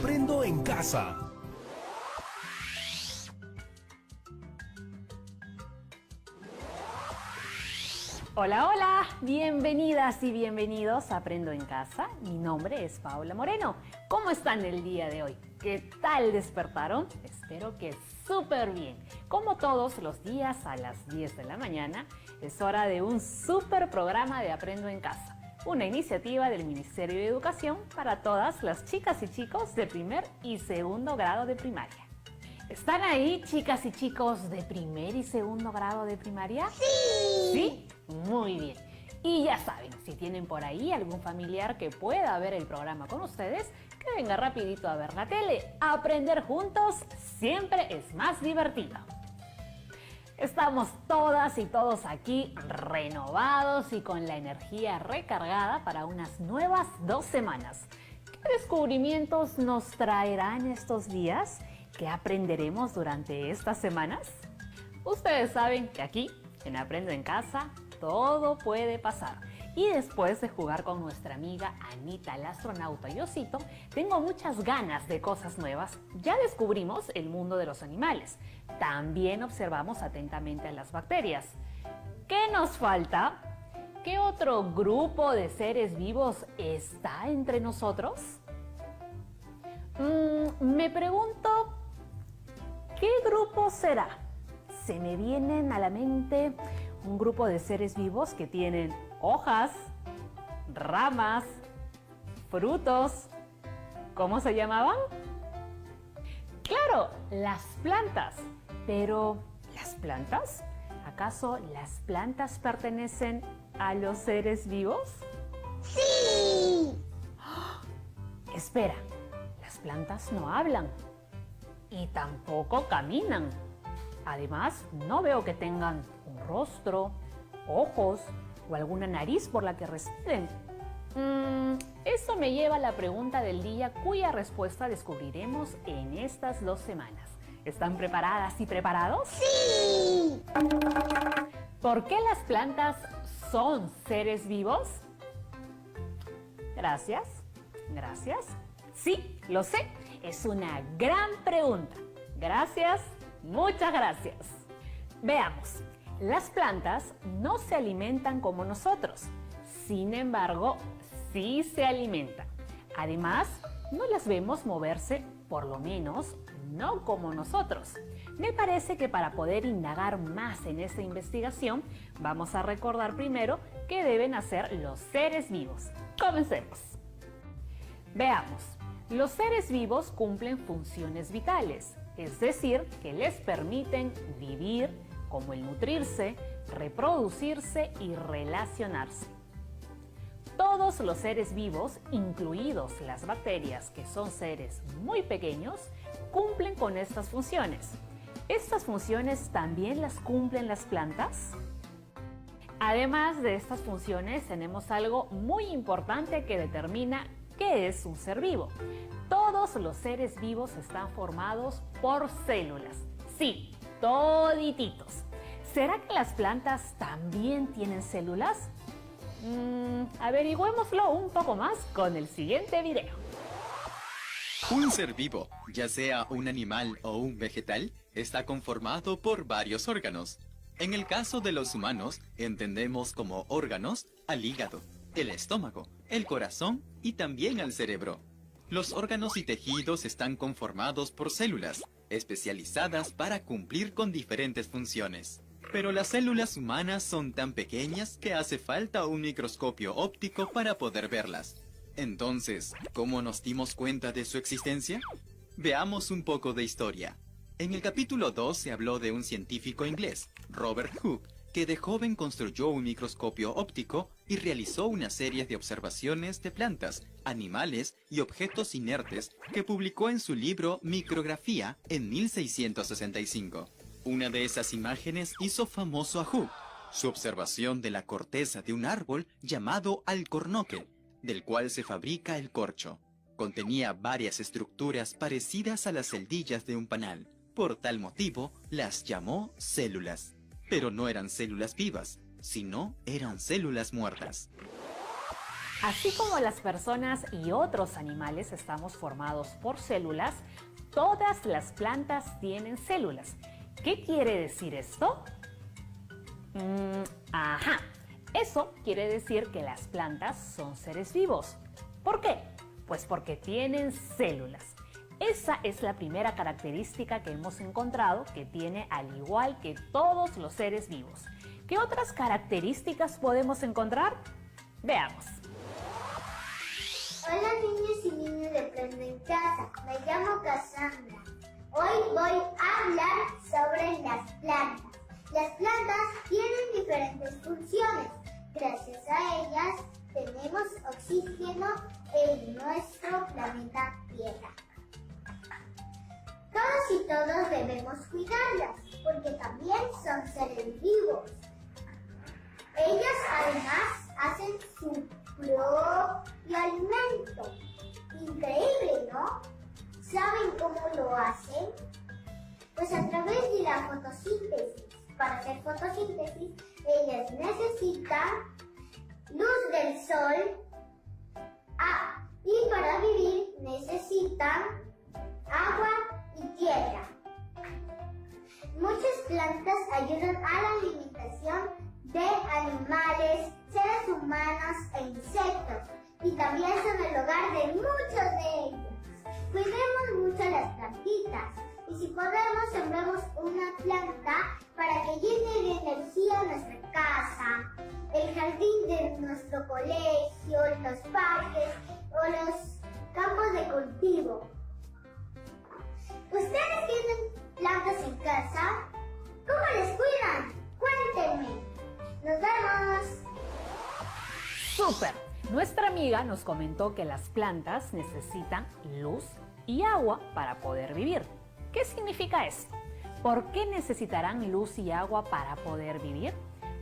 Aprendo en casa. Hola, hola, bienvenidas y bienvenidos a Aprendo en Casa. Mi nombre es Paula Moreno. ¿Cómo están el día de hoy? ¿Qué tal despertaron? Espero que súper bien. Como todos los días a las 10 de la mañana, es hora de un súper programa de Aprendo en Casa, una iniciativa del Ministerio de Educación para todas las chicas y chicos de primer y segundo grado de primaria. ¿Están ahí, chicas y chicos de primer y segundo grado de primaria? ¡Sí! ¿Sí? Muy bien. Y ya saben, si tienen por ahí algún familiar que pueda ver el programa con ustedes, que venga rapidito a ver la tele. Aprender juntos siempre es más divertido. Estamos todas y todos aquí renovados y con la energía recargada para unas nuevas 2 semanas. ¿Qué descubrimientos nos traerán estos días? ¿Qué aprenderemos durante estas semanas? Ustedes saben que aquí, en Aprendo en Casa, todo puede pasar. Y después de jugar con nuestra amiga Anita, la astronauta y Osito, tengo muchas ganas de cosas nuevas. Ya descubrimos el mundo de los animales. También observamos atentamente a las bacterias. ¿Qué nos falta? ¿Qué otro grupo de seres vivos está entre nosotros? Me pregunto, ¿qué grupo será? Se me vienen a la mente un grupo de seres vivos que tienen hojas, ramas, frutos. ¿Cómo se llamaban? ¡Claro! Las plantas. Pero, ¿las plantas? ¿Acaso las plantas pertenecen a los seres vivos? ¡Sí! ¡Oh! Espera, las plantas no hablan y tampoco caminan. Además, no veo que tengan un rostro, ojos o alguna nariz por la que respiren. Eso me lleva a la pregunta del día, cuya respuesta descubriremos en estas 2 semanas. ¿Están preparadas y preparados? ¡Sí! ¿Por qué las plantas son seres vivos? Gracias, gracias. Sí, lo sé, es una gran pregunta. Gracias. Muchas gracias. Veamos, las plantas no se alimentan como nosotros. Sin embargo, sí se alimentan. Además, no las vemos moverse, por lo menos no como nosotros. Me parece que para poder indagar más en esta investigación, vamos a recordar primero qué deben hacer los seres vivos. Comencemos. Veamos, los seres vivos cumplen funciones vitales. Es decir, que les permiten vivir, como el nutrirse, reproducirse y relacionarse. Todos los seres vivos, incluidos las bacterias, que son seres muy pequeños, cumplen con estas funciones. ¿Estas funciones también las cumplen las plantas? Además de estas funciones, tenemos algo muy importante que determina qué es un ser vivo. Todos los seres vivos están formados por células. Sí, todititos. ¿Será que las plantas también tienen células? Averigüémoslo un poco más con el siguiente video. Un ser vivo, ya sea un animal o un vegetal, está conformado por varios órganos. En el caso de los humanos, entendemos como órganos al hígado, el estómago, el corazón y también al cerebro. Los órganos y tejidos están conformados por células, especializadas para cumplir con diferentes funciones. Pero las células humanas son tan pequeñas que hace falta un microscopio óptico para poder verlas. Entonces, ¿cómo nos dimos cuenta de su existencia? Veamos un poco de historia. En el capítulo 2 se habló de un científico inglés, Robert Hooke, que de joven construyó un microscopio óptico y realizó una serie de observaciones de plantas, animales y objetos inertes que publicó en su libro Micrografía en 1665. Una de esas imágenes hizo famoso a Hooke, su observación de la corteza de un árbol llamado alcornoque, del cual se fabrica el corcho. Contenía varias estructuras parecidas a las celdillas de un panal. Por tal motivo, las llamó células. Pero no eran células vivas, sino eran células muertas. Así como las personas y otros animales estamos formados por células, todas las plantas tienen células. ¿Qué quiere decir esto? Ajá, eso quiere decir que las plantas son seres vivos. ¿Por qué? Pues porque tienen células. Esa es la primera característica que hemos encontrado que tiene al igual que todos los seres vivos. ¿Qué otras características podemos encontrar? Veamos. Hola niños y niñas de Aprendo en Casa, me llamo Cassandra. Hoy voy a hablar sobre las plantas. Las plantas tienen diferentes funciones. Gracias a ellas tenemos oxígeno en nuestro planeta Tierra. Todos y todos debemos cuidarlas porque también son seres vivos. Ellas además hacen su propio alimento. Increíble, ¿no? ¿Saben cómo lo hacen? Pues a través de la fotosíntesis. Para hacer fotosíntesis, ellas necesitan luz del sol. Y para vivir necesitan agua y tierra. Muchas plantas ayudan a la alimentación de animales, seres humanos e insectos, y también son el hogar de muchos de ellos. Cuidemos mucho las plantitas, y si podemos sembremos una planta para que llene de energía nuestra casa, el jardín de nuestro colegio, los parques o los campos de cultivo. ¿Ustedes tienen plantas en casa? ¿Cómo les cuidan? Cuéntenme. ¡Nos vemos! ¡Súper! Nuestra amiga nos comentó que las plantas necesitan luz y agua para poder vivir. ¿Qué significa esto? ¿Por qué necesitarán luz y agua para poder vivir?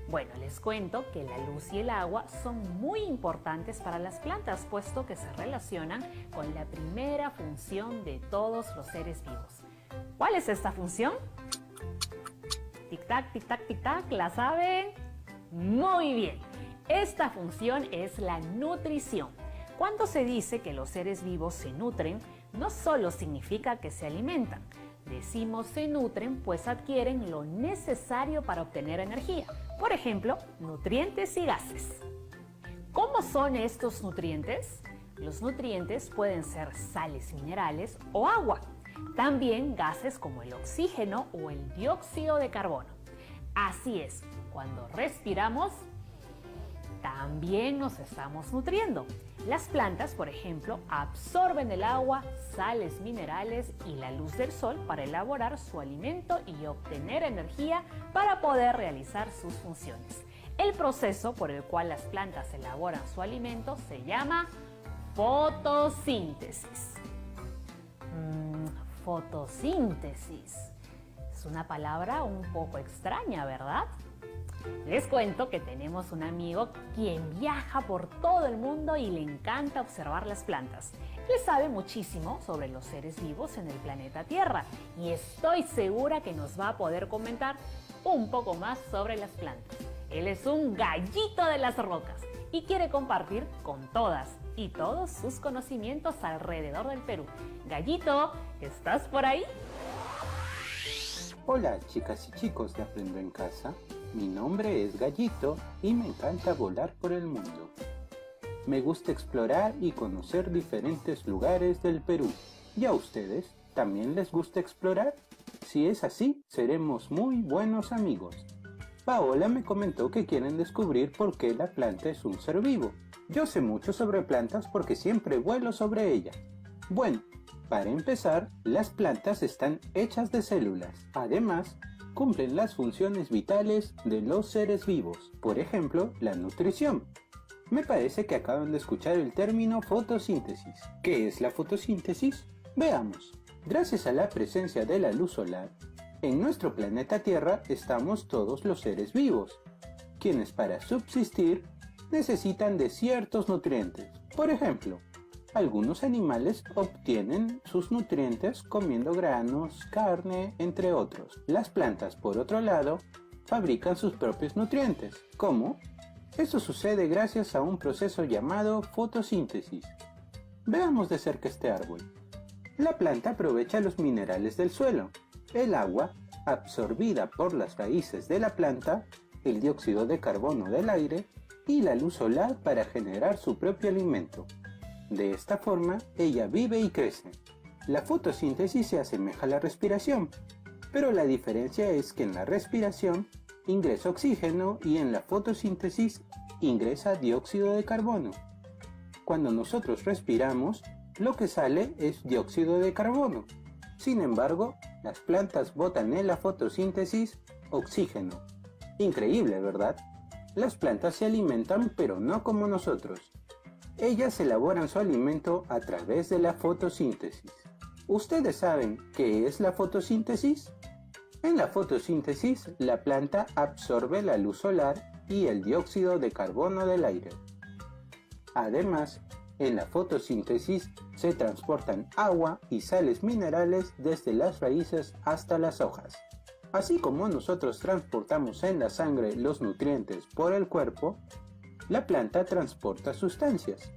Bueno, les cuento que la luz y el agua son muy importantes para las plantas, puesto que se relacionan con la primera función de todos los seres vivos. ¿Cuál es esta función? Tic-tac, tic-tac, tic-tac, ¿la saben? Muy bien, esta función es la nutrición. Cuando se dice que los seres vivos se nutren, no solo significa que se alimentan. Decimos se nutren pues adquieren lo necesario para obtener energía. Por ejemplo, nutrientes y gases. ¿Cómo son estos nutrientes? Los nutrientes pueden ser sales minerales o agua. También gases como el oxígeno o el dióxido de carbono. Así es, cuando respiramos, también nos estamos nutriendo. Las plantas, por ejemplo, absorben el agua, sales minerales y la luz del sol para elaborar su alimento y obtener energía para poder realizar sus funciones. El proceso por el cual las plantas elaboran su alimento se llama fotosíntesis. Fotosíntesis. Es una palabra un poco extraña, ¿verdad? Les cuento que tenemos un amigo quien viaja por todo el mundo y le encanta observar las plantas. Él sabe muchísimo sobre los seres vivos en el planeta Tierra y estoy segura que nos va a poder comentar un poco más sobre las plantas. Él es un gallito de las rocas y quiere compartir con todas y todos sus conocimientos alrededor del Perú. Gallito, ¿estás por ahí? Hola chicas y chicos de Aprendo en Casa, mi nombre es Gallito y me encanta volar por el mundo. Me gusta explorar y conocer diferentes lugares del Perú. ¿Y a ustedes también les gusta explorar? Si es así, seremos muy buenos amigos. Paola me comentó que quieren descubrir por qué la planta es un ser vivo. Yo sé mucho sobre plantas porque siempre vuelo sobre ellas. Bueno, para empezar, las plantas están hechas de células. Además, cumplen las funciones vitales de los seres vivos. Por ejemplo, la nutrición. Me parece que acaban de escuchar el término fotosíntesis. ¿Qué es la fotosíntesis? Veamos. Gracias a la presencia de la luz solar, en nuestro planeta Tierra estamos todos los seres vivos, quienes para subsistir necesitan de ciertos nutrientes. Por ejemplo, algunos animales obtienen sus nutrientes comiendo granos, carne, entre otros. Las plantas, por otro lado, fabrican sus propios nutrientes, como Eso sucede gracias a un proceso llamado fotosíntesis. Veamos de cerca este árbol. La planta aprovecha los minerales del suelo, el agua, absorbida por las raíces de la planta, el dióxido de carbono del aire y la luz solar para generar su propio alimento. De esta forma, ella vive y crece. La fotosíntesis se asemeja a la respiración, pero la diferencia es que en la respiración ingresa oxígeno y en la fotosíntesis ingresa dióxido de carbono. Cuando nosotros respiramos, lo que sale es dióxido de carbono. Sin embargo, las plantas botan en la fotosíntesis oxígeno. Increíble, ¿verdad? Las plantas se alimentan, pero no como nosotros. Ellas elaboran su alimento a través de la fotosíntesis. ¿Ustedes saben qué es la fotosíntesis? En la fotosíntesis, la planta absorbe la luz solar y el dióxido de carbono del aire. Además, en la fotosíntesis se transportan agua y sales minerales desde las raíces hasta las hojas. Así como nosotros transportamos en la sangre los nutrientes por el cuerpo, la planta transporta sustancias.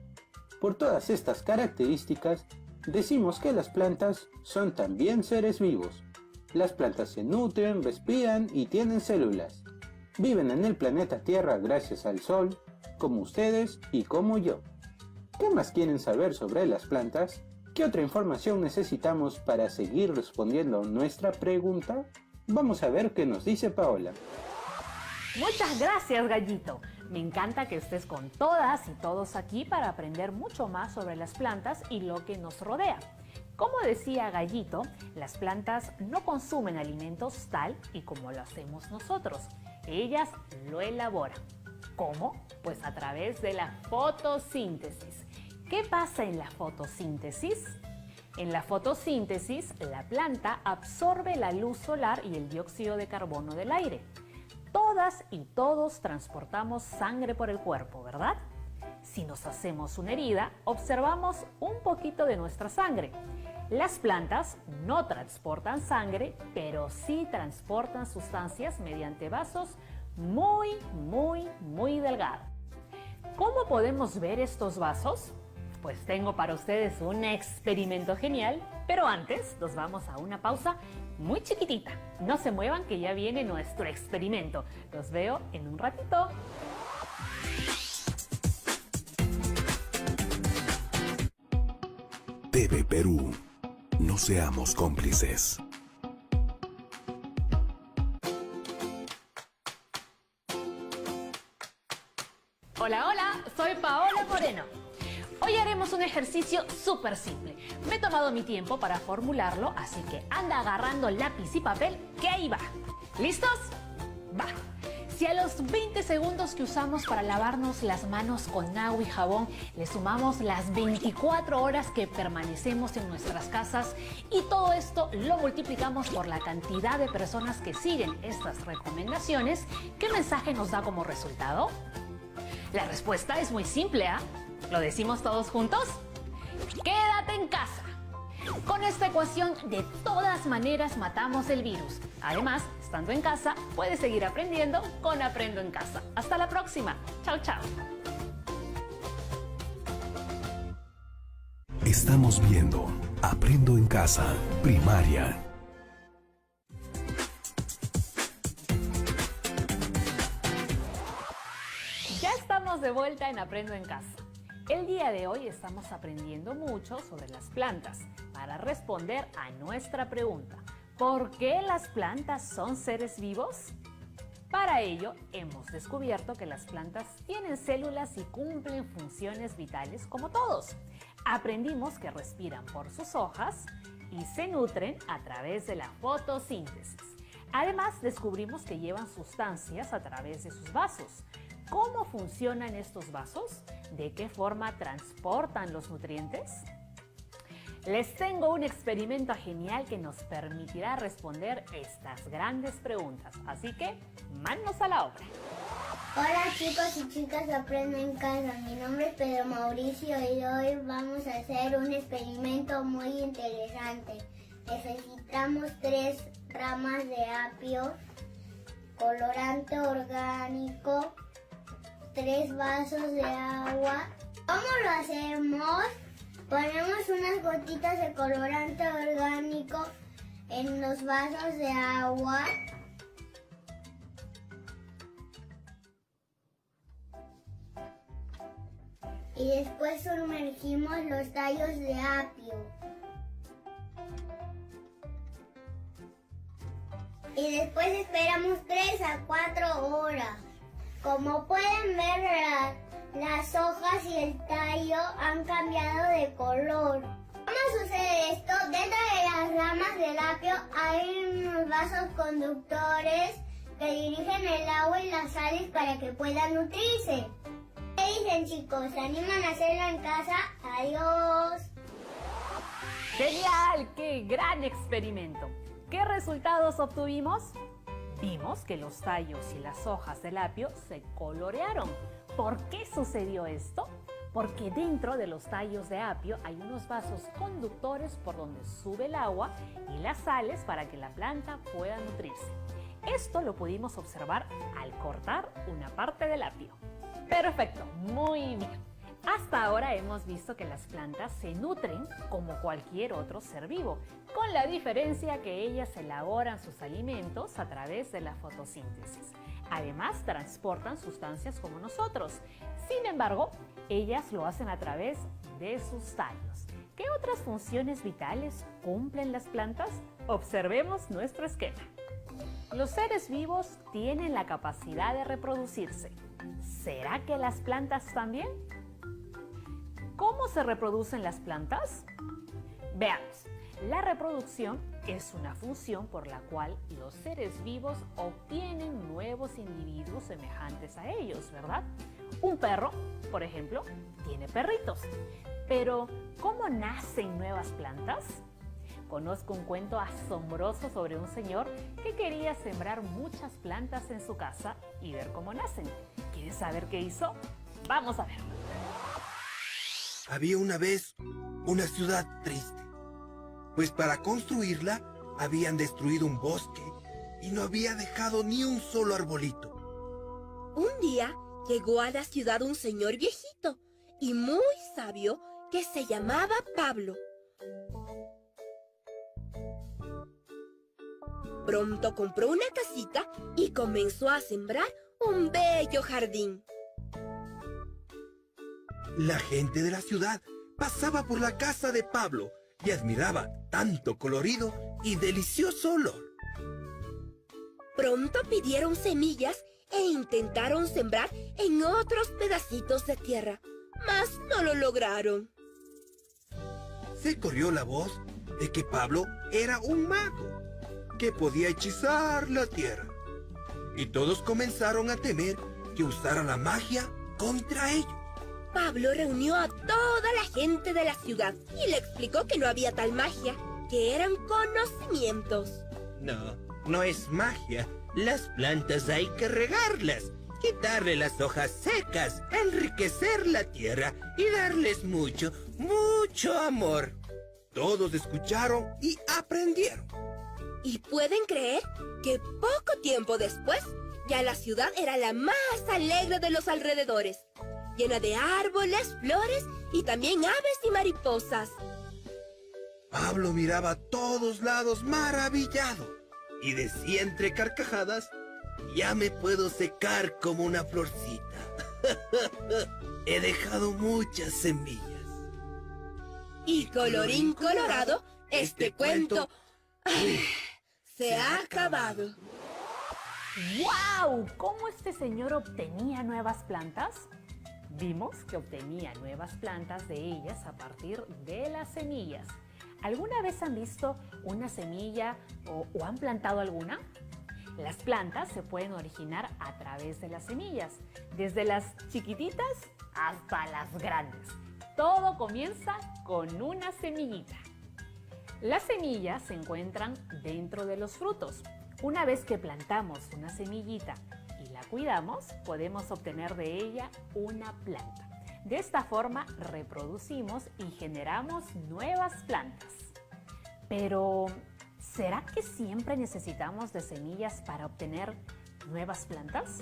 Por todas estas características, decimos que las plantas son también seres vivos. Las plantas se nutren, respiran y tienen células. Viven en el planeta Tierra gracias al Sol, como ustedes y como yo. ¿Qué más quieren saber sobre las plantas? ¿Qué otra información necesitamos para seguir respondiendo nuestra pregunta? Vamos a ver qué nos dice Paola. Muchas gracias, Gallito. Me encanta que estés con todas y todos aquí para aprender mucho más sobre las plantas y lo que nos rodea. Como decía Gallito, las plantas no consumen alimentos tal y como lo hacemos nosotros. Ellas lo elaboran. ¿Cómo? Pues a través de la fotosíntesis. ¿Qué pasa en la fotosíntesis? En la fotosíntesis, la planta absorbe la luz solar y el dióxido de carbono del aire. Todas y todos transportamos sangre por el cuerpo, ¿verdad? Si nos hacemos una herida, observamos un poquito de nuestra sangre. Las plantas no transportan sangre, pero sí transportan sustancias mediante vasos muy delgados. ¿Cómo podemos ver estos vasos? Pues tengo para ustedes un experimento genial, pero antes nos vamos a una pausa muy chiquitita. No se muevan que ya viene nuestro experimento. Los veo en un ratito. TV Perú. No seamos cómplices. Hola, hola, soy Paola Moreno. Hoy haremos un ejercicio súper simple. Me he tomado mi tiempo para formularlo, así que anda agarrando lápiz y papel, que ahí va. ¿Listos? Va. Si a los 20 segundos que usamos para lavarnos las manos con agua y jabón le sumamos las 24 horas que permanecemos en nuestras casas y todo esto lo multiplicamos por la cantidad de personas que siguen estas recomendaciones, ¿qué mensaje nos da como resultado? La respuesta es muy simple, ¿ah? ¿Lo decimos todos juntos? ¡Quédate en casa! Con esta ecuación, de todas maneras matamos el virus. Además, estando en casa, puedes seguir aprendiendo con Aprendo en Casa. Hasta la próxima. Chao, chao. Estamos viendo Aprendo en Casa, primaria. Ya estamos de vuelta en Aprendo en Casa. El día de hoy estamos aprendiendo mucho sobre las plantas para responder a nuestra pregunta: ¿por qué las plantas son seres vivos? Para ello, hemos descubierto que las plantas tienen células y cumplen funciones vitales como todos. Aprendimos que respiran por sus hojas y se nutren a través de la fotosíntesis. Además, descubrimos que llevan sustancias a través de sus vasos. ¿Cómo funcionan estos vasos? ¿De qué forma transportan los nutrientes? Les tengo un experimento genial que nos permitirá responder estas grandes preguntas. Así que, manos a la obra. Hola chicos y chicas de Aprendo en Casa. Mi nombre es Pedro Mauricio y hoy vamos a hacer un experimento muy interesante. Necesitamos 3 ramas de apio, colorante orgánico 3 vasos de agua. ¿Cómo lo hacemos? Ponemos unas gotitas de colorante orgánico en los vasos de agua. Y después sumergimos los tallos de apio. Y después esperamos 3 a 4 horas. Como pueden ver, las hojas y el tallo han cambiado de color. ¿Cómo sucede esto? Dentro de las ramas del apio hay unos vasos conductores que dirigen el agua y las sales para que puedan nutrirse. ¿Qué dicen, chicos? ¿Se animan a hacerlo en casa? ¡Adiós! ¡Genial! ¡Qué gran experimento! ¿Qué resultados obtuvimos? Vimos que los tallos y las hojas del apio se colorearon. ¿Por qué sucedió esto? Porque dentro de los tallos de apio hay unos vasos conductores por donde sube el agua y las sales para que la planta pueda nutrirse. Esto lo pudimos observar al cortar una parte del apio. Perfecto, muy bien. Hasta ahora hemos visto que las plantas se nutren como cualquier otro ser vivo, con la diferencia que ellas elaboran sus alimentos a través de la fotosíntesis. Además, transportan sustancias como nosotros. Sin embargo, ellas lo hacen a través de sus tallos. ¿Qué otras funciones vitales cumplen las plantas? Observemos nuestro esquema. Los seres vivos tienen la capacidad de reproducirse. ¿Será que las plantas también? ¿Cómo se reproducen las plantas? Veamos. La reproducción es una función por la cual los seres vivos obtienen nuevos individuos semejantes a ellos, ¿verdad? Un perro, por ejemplo, tiene perritos. Pero, ¿cómo nacen nuevas plantas? Conozco un cuento asombroso sobre un señor que quería sembrar muchas plantas en su casa y ver cómo nacen. ¿Quieres saber qué hizo? Vamos a ver. Había una vez una ciudad triste, pues para construirla habían destruido un bosque y no había dejado ni un solo arbolito. Un día llegó a la ciudad un señor viejito y muy sabio que se llamaba Pablo. Pronto compró una casita y comenzó a sembrar un bello jardín. La gente de la ciudad pasaba por la casa de Pablo y admiraba tanto colorido y delicioso olor. Pronto pidieron semillas e intentaron sembrar en otros pedacitos de tierra, mas no lo lograron. Se corrió la voz de que Pablo era un mago, que podía hechizar la tierra. Y todos comenzaron a temer que usara la magia contra ellos. Pablo reunió a toda la gente de la ciudad y le explicó que no había tal magia, que eran conocimientos. No es magia. Las plantas hay que regarlas, quitarle las hojas secas, enriquecer la tierra y darles mucho, mucho amor. Todos escucharon y aprendieron. ¿Y pueden creer que poco tiempo después ya la ciudad era la más alegre de los alrededores, llena de árboles, flores y también aves y mariposas? Pablo miraba a todos lados maravillado y decía entre carcajadas: ya me puedo secar como una florcita. He dejado muchas semillas. Y colorín colorado, este cuento se ha acabado. ¡Wow! ¿Cómo este señor obtenía nuevas plantas? Vimos que obtenía nuevas plantas de ellas a partir de las semillas. ¿Alguna vez han visto una semilla o han plantado alguna? Las plantas se pueden originar a través de las semillas, desde las chiquititas hasta las grandes. Todo comienza con una semillita. Las semillas se encuentran dentro de los frutos. Una vez que plantamos una semillita y la cuidamos, podemos obtener de ella una planta. De esta forma reproducimos y generamos nuevas plantas. Pero, ¿será que siempre necesitamos de semillas para obtener nuevas plantas?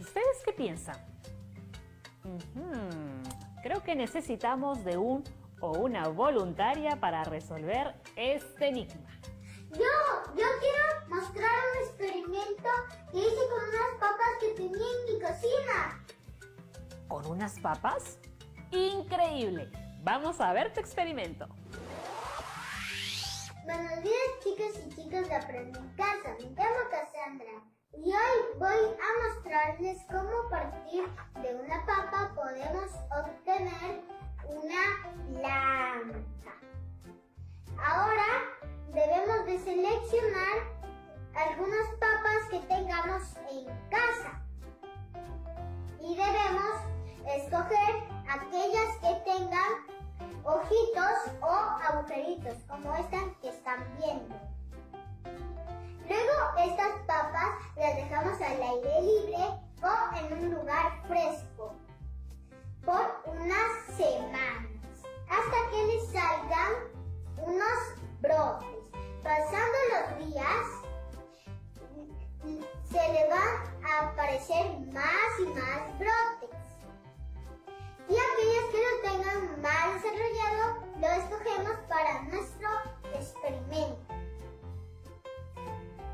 ¿Ustedes qué piensan? Creo que necesitamos de un o una voluntaria para resolver este enigma. Yo quiero mostrar un experimento que hice con unas papas que tenía en mi cocina. ¿Con unas papas? ¡Increíble! Vamos a ver tu experimento. Buenos días, chicas y chicos de Aprende en Casa. Me llamo Cassandra y hoy voy a mostrarles cómo a partir de una papa podemos obtener una planta. Ahora debemos de seleccionar algunas papas que tengamos en casa y debemos escoger aquellas que tengan ojitos o agujeritos, como esta que están viendo. Luego estas papas las dejamos al aire libre o en un lugar fresco por unas semanas, hasta que les salgan unos brotes. Pasando los días, se le van a aparecer más y más brotes. Y aquellas que lo tengan más desarrollado, lo escogemos para nuestro experimento.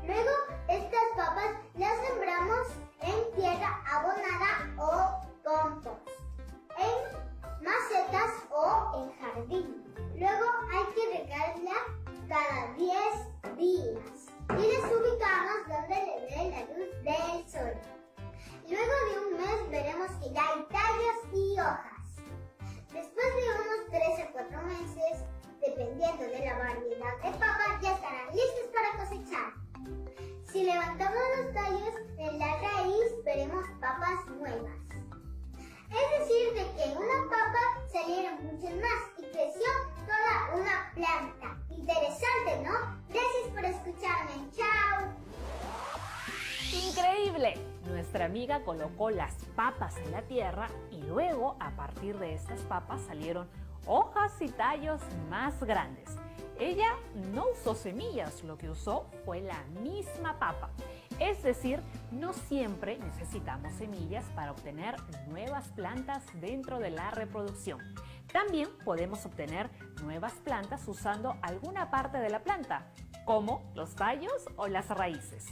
Luego, estas papas las sembramos en tierra abonada o compost, en macetas o en jardín. Luego hay que regarla cada 10 días y les ubicamos donde le dé la luz del sol. Luego de un mes veremos que ya hay tallos y hojas. Después de unos 3 a 4 meses, dependiendo de la variedad de papas, ya estarán listas para cosechar. Si levantamos los tallos, en la raíz veremos papas nuevas. Es decir, de que en una papa salieron muchas más y creció toda una planta. Interesante, ¿no? Gracias por escucharme. ¡Chao! ¡Increíble! Nuestra amiga colocó las papas en la tierra y luego, a partir de estas papas, salieron hojas y tallos más grandes. Ella no usó semillas, lo que usó fue la misma papa. Es decir, no siempre necesitamos semillas para obtener nuevas plantas dentro de la reproducción. También podemos obtener nuevas plantas usando alguna parte de la planta, como los tallos o las raíces.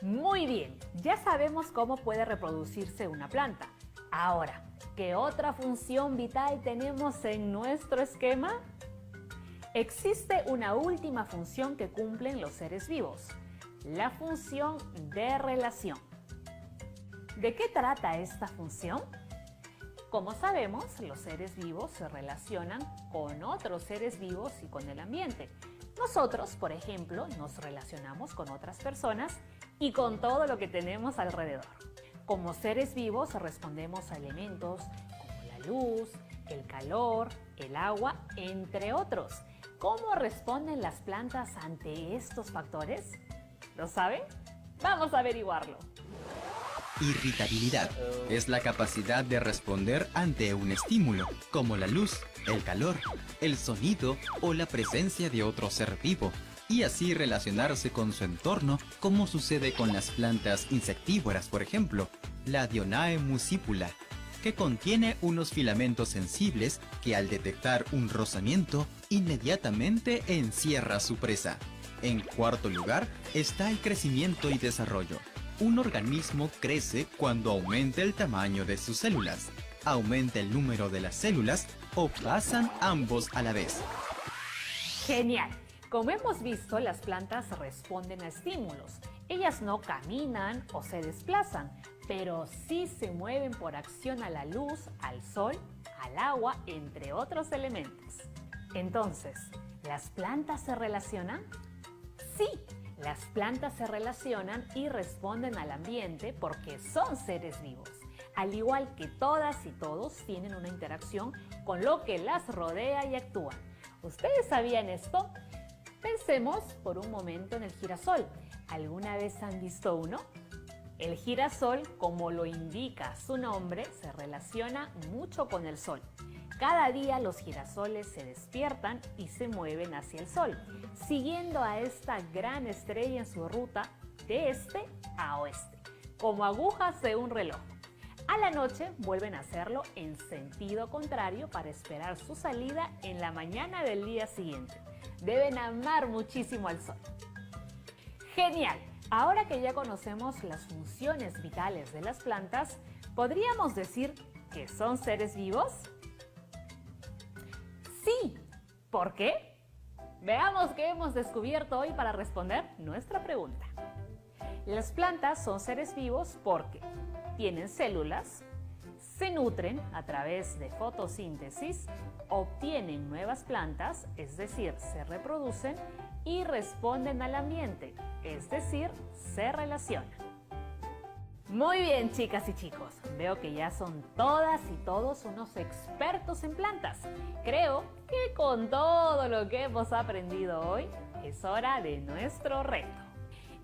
Muy bien, ya sabemos cómo puede reproducirse una planta. Ahora, ¿qué otra función vital tenemos en nuestro esquema? Existe una última función que cumplen los seres vivos, la función de relación. ¿De qué trata esta función? Como sabemos, los seres vivos se relacionan con otros seres vivos y con el ambiente. Nosotros, por ejemplo, nos relacionamos con otras personas y con todo lo que tenemos alrededor. Como seres vivos respondemos a elementos como la luz, el calor, el agua, entre otros. ¿Cómo responden las plantas ante estos factores? ¿Lo saben? Vamos a averiguarlo. Irritabilidad es la capacidad de responder ante un estímulo, como la luz, el calor, el sonido o la presencia de otro ser vivo, y así relacionarse con su entorno, como sucede con las plantas insectívoras, por ejemplo, la Dionaea muscipula, que contiene unos filamentos sensibles que al detectar un rozamiento, inmediatamente encierra su presa. En cuarto lugar está el crecimiento y desarrollo. Un organismo crece cuando aumenta el tamaño de sus células, aumenta el número de las células o pasan ambos a la vez. ¡Genial! Como hemos visto, las plantas responden a estímulos. Ellas no caminan o se desplazan, pero sí se mueven por acción a la luz, al sol, al agua, entre otros elementos. Entonces, ¿las plantas se relacionan? Sí, las plantas se relacionan y responden al ambiente porque son seres vivos. Al igual que todas y todos tienen una interacción con lo que las rodea y actúan. ¿Ustedes sabían esto? Pensemos por un momento en el girasol. ¿Alguna vez han visto uno? El girasol, como lo indica su nombre, se relaciona mucho con el sol. Cada día los girasoles se despiertan y se mueven hacia el sol, siguiendo a esta gran estrella en su ruta de este a oeste, como agujas de un reloj. A la noche vuelven a hacerlo en sentido contrario para esperar su salida en la mañana del día siguiente. Deben amar muchísimo al sol. ¡Genial! Ahora que ya conocemos las funciones vitales de las plantas, ¿podríamos decir que son seres vivos? Sí. ¿Por qué? Veamos qué hemos descubierto hoy para responder nuestra pregunta. Las plantas son seres vivos porque tienen células, se nutren a través de fotosíntesis, obtienen nuevas plantas, es decir, se reproducen y responden al ambiente, es decir, se relacionan. Muy bien, chicas y chicos, veo que ya son todas y todos unos expertos en plantas. Creo que con todo lo que hemos aprendido hoy, es hora de nuestro reto.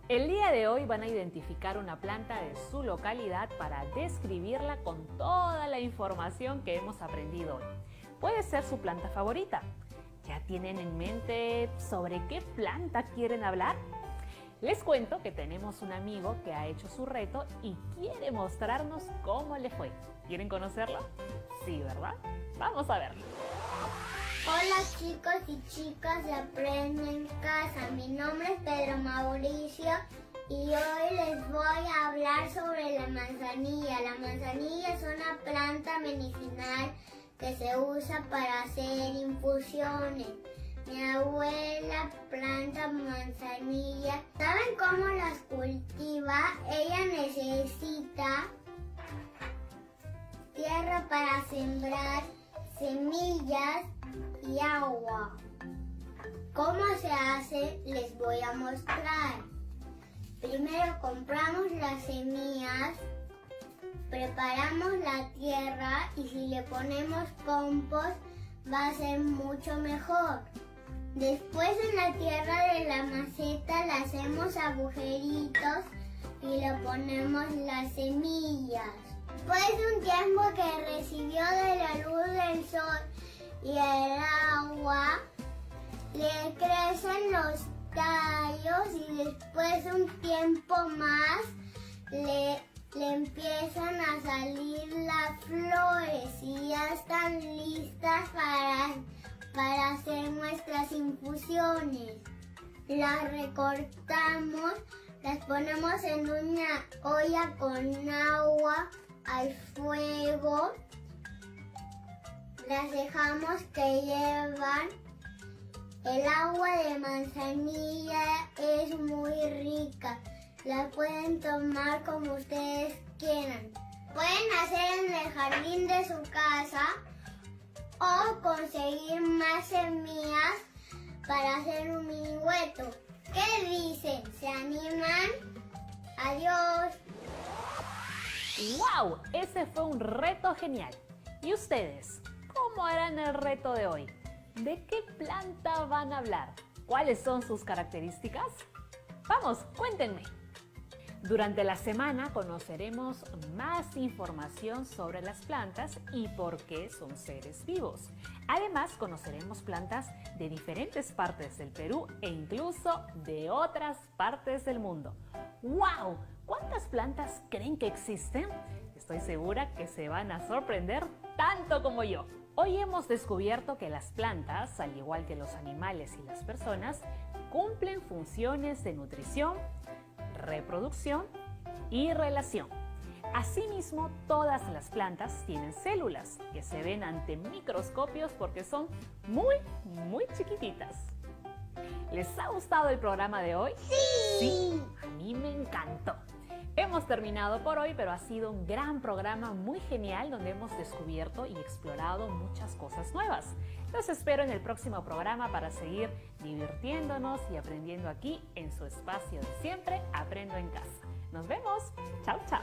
El día de hoy van a identificar una planta de su localidad para describirla con toda la información que hemos aprendido hoy. Puede ser su planta favorita. ¿Ya tienen en mente sobre qué planta quieren hablar? Les cuento que tenemos un amigo que ha hecho su reto y quiere mostrarnos cómo le fue. ¿Quieren conocerlo? Sí, ¿verdad? Vamos a verlo. Hola chicos y chicas de Aprendo en Casa. Mi nombre es Pedro Mauricio y hoy les voy a hablar sobre la manzanilla. La manzanilla es una planta medicinal que se usa para hacer infusiones. Mi abuela planta manzanilla. ¿Saben cómo las cultiva? Ella necesita tierra para sembrar, semillas y agua. ¿Cómo se hace? Les voy a mostrar. Primero compramos las semillas, preparamos la tierra y si le ponemos compost va a ser mucho mejor. Después en la tierra de la maceta le hacemos agujeritos y le ponemos las semillas. Después de un tiempo que recibió de la luz del sol y el agua, le crecen los tallos y después de un tiempo más le empiezan a salir las flores y ya están listas para hacer nuestras infusiones. Las recortamos, las ponemos en una olla con agua al fuego, las dejamos que hiervan. El agua de manzanilla es muy rica, la pueden tomar como ustedes quieran. Pueden hacer en el jardín de su casa o conseguir más semillas para hacer un mini huerto. ¿Qué dicen? ¿Se animan? ¡Adiós! ¡Wow! Ese fue un reto genial. ¿Y ustedes? ¿Cómo harán el reto de hoy? ¿De qué planta van a hablar? ¿Cuáles son sus características? Vamos, cuéntenme. Durante la semana conoceremos más información sobre las plantas y por qué son seres vivos. Además, conoceremos plantas de diferentes partes del Perú e incluso de otras partes del mundo. ¡Wow! ¿Cuántas plantas creen que existen? Estoy segura que se van a sorprender tanto como yo. Hoy hemos descubierto que las plantas, al igual que los animales y las personas, cumplen funciones de nutrición, reproducción y relación. Asimismo, todas las plantas tienen células que se ven ante microscopios porque son muy chiquititas. ¿Les ha gustado el programa de hoy? Sí, a mí me encantó. Hemos terminado por hoy, pero ha sido un gran programa muy genial donde hemos descubierto y explorado muchas cosas nuevas. Los espero en el próximo programa para seguir divirtiéndonos y aprendiendo aquí en su espacio de siempre, Aprendo en Casa. Nos vemos. Chao, chao.